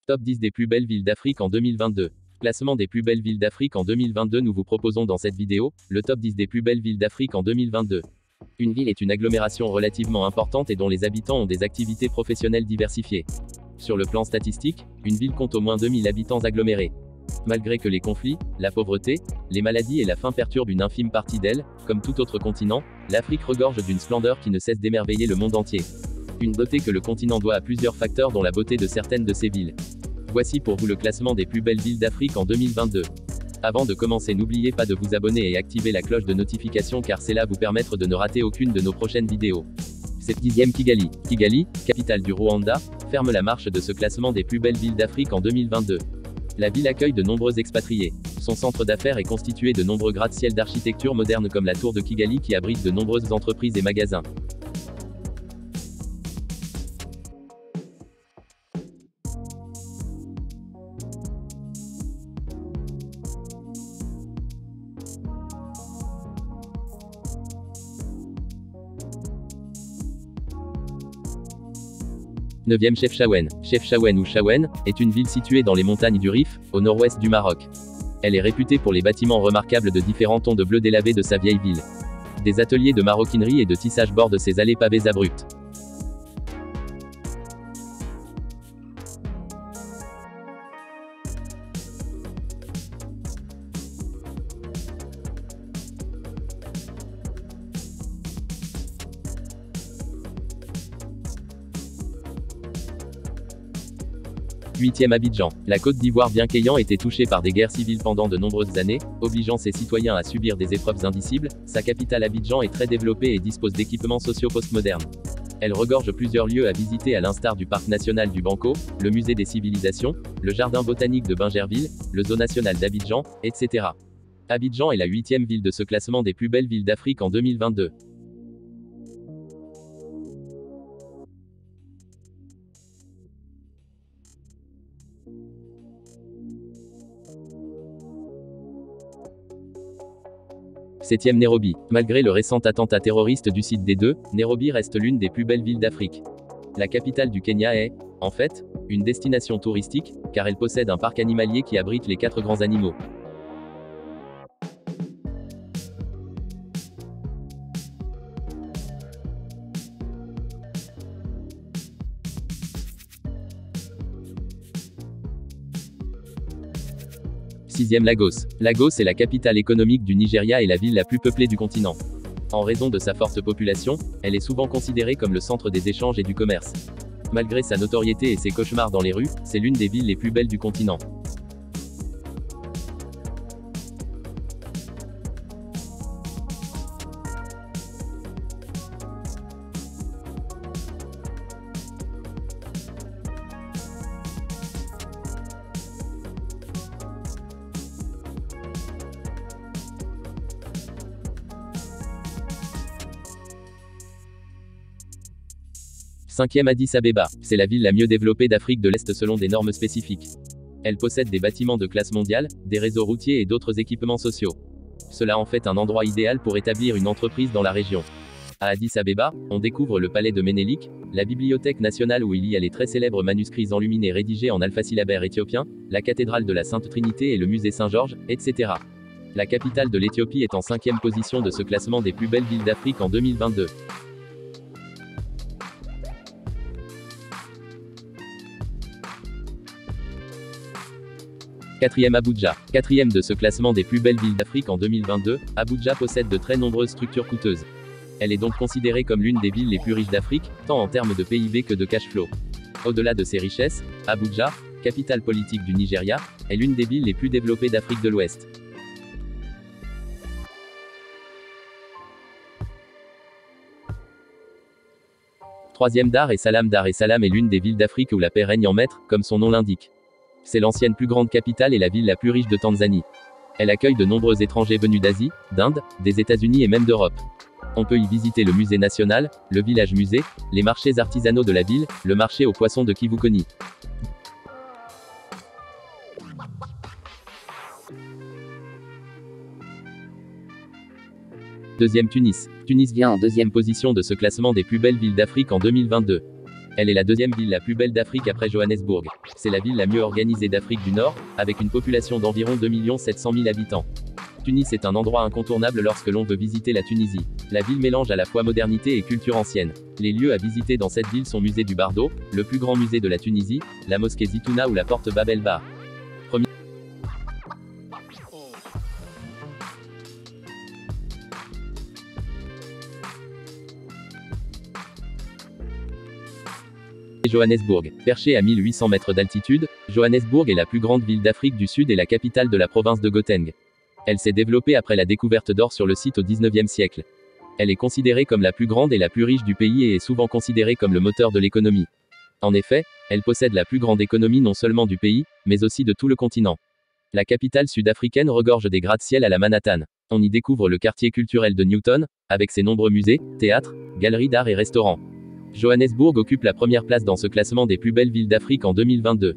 Top 10 des plus belles villes d'Afrique en 2022. Classement des plus belles villes d'Afrique en 2022. Nous vous proposons dans cette vidéo, le top 10 des plus belles villes d'Afrique en 2022. Une ville est une agglomération relativement importante et dont les habitants ont des activités professionnelles diversifiées. Sur le plan statistique, une ville compte au moins 2000 habitants agglomérés. Malgré que les conflits, la pauvreté, les maladies et la faim perturbent une infime partie d'elle, comme tout autre continent, l'Afrique regorge d'une splendeur qui ne cesse d'émerveiller le monde entier. Une beauté que le continent doit à plusieurs facteurs dont la beauté de certaines de ses villes. Voici pour vous le classement des plus belles villes d'Afrique en 2022. Avant de commencer, n'oubliez pas de vous abonner et activer la cloche de notification car c'est là vous permettre de ne rater aucune de nos prochaines vidéos. C'est 10e Kigali. Kigali, capitale du Rwanda, ferme la marche de ce classement des plus belles villes d'Afrique en 2022. La ville accueille de nombreux expatriés. Son centre d'affaires est constitué de nombreux gratte-ciel d'architecture moderne comme la tour de Kigali qui abrite de nombreuses entreprises et magasins. Neuvième Chefchaouen. Chefchaouen ou Chaouen, est une ville située dans les montagnes du Rif, au nord-ouest du Maroc. Elle est réputée pour les bâtiments remarquables de différents tons de bleu délavé de sa vieille ville. Des ateliers de maroquinerie et de tissage bordent ses allées pavées abruptes. Huitième Abidjan. La Côte d'Ivoire, bien qu'ayant été touchée par des guerres civiles pendant de nombreuses années, obligeant ses citoyens à subir des épreuves indicibles, sa capitale Abidjan est très développée et dispose d'équipements sociaux postmodernes. Elle regorge plusieurs lieux à visiter à l'instar du parc national du Banco, le musée des civilisations, le jardin botanique de Bingerville, le zoo national d'Abidjan, etc. Abidjan est la 8e ville de ce classement des plus belles villes d'Afrique en 2022. Septième Nairobi. Malgré le récent attentat terroriste du site D2, Nairobi reste l'une des plus belles villes d'Afrique. La capitale du Kenya est, en fait, une destination touristique, car elle possède un parc animalier qui abrite les 4 grands animaux. Sixième Lagos. Lagos est la capitale économique du Nigeria et la ville la plus peuplée du continent. En raison de sa forte population, elle est souvent considérée comme le centre des échanges et du commerce. Malgré sa notoriété et ses cauchemars dans les rues, c'est l'une des villes les plus belles du continent. Cinquième Addis Abeba. C'est la ville la mieux développée d'Afrique de l'Est selon des normes spécifiques. Elle possède des bâtiments de classe mondiale, des réseaux routiers et d'autres équipements sociaux. Cela en fait un endroit idéal pour établir une entreprise dans la région. À Addis Abeba, on découvre le palais de Ménélik, la bibliothèque nationale où il y a les très célèbres manuscrits enluminés rédigés en alphasyllabaire éthiopien, la cathédrale de la Sainte Trinité et le musée Saint-Georges, etc. La capitale de l'Éthiopie est en 5e position de ce classement des plus belles villes d'Afrique en 2022. Quatrième Abuja. Quatrième de ce classement des plus belles villes d'Afrique en 2022, Abuja possède de très nombreuses structures coûteuses. Elle est donc considérée comme l'une des villes les plus riches d'Afrique, tant en termes de PIB que de cash flow. Au-delà de ses richesses, Abuja, capitale politique du Nigeria, est l'une des villes les plus développées d'Afrique de l'Ouest. Troisième Dar es Salaam. Dar es Salaam est l'une des villes d'Afrique où la paix règne en maître, comme son nom l'indique. C'est l'ancienne plus grande capitale et la ville la plus riche de Tanzanie. Elle accueille de nombreux étrangers venus d'Asie, d'Inde, des États-Unis et même d'Europe. On peut y visiter le musée national, le village musée, les marchés artisanaux de la ville, le marché aux poissons de Kivukoni. Deuxième Tunis. Tunis vient en 2e position de ce classement des plus belles villes d'Afrique en 2022. Elle est la deuxième ville la plus belle d'Afrique après Johannesburg. C'est la ville la mieux organisée d'Afrique du Nord, avec une population d'environ 2 700 000 habitants. Tunis est un endroit incontournable lorsque l'on veut visiter la Tunisie. La ville mélange à la fois modernité et culture ancienne. Les lieux à visiter dans cette ville sont Musée du Bardo, le plus grand musée de la Tunisie, la mosquée Zitouna ou la porte Bab el Bar. Johannesburg. Perchée à 1800 mètres d'altitude, Johannesburg est la plus grande ville d'Afrique du Sud et la capitale de la province de Gauteng. Elle s'est développée après la découverte d'or sur le site au XIXe siècle. Elle est considérée comme la plus grande et la plus riche du pays et est souvent considérée comme le moteur de l'économie. En effet, elle possède la plus grande économie non seulement du pays, mais aussi de tout le continent. La capitale sud-africaine regorge des gratte-ciel à la Manhattan. On y découvre le quartier culturel de Newton, avec ses nombreux musées, théâtres, galeries d'art et restaurants. Johannesburg occupe la première place dans ce classement des plus belles villes d'Afrique en 2022.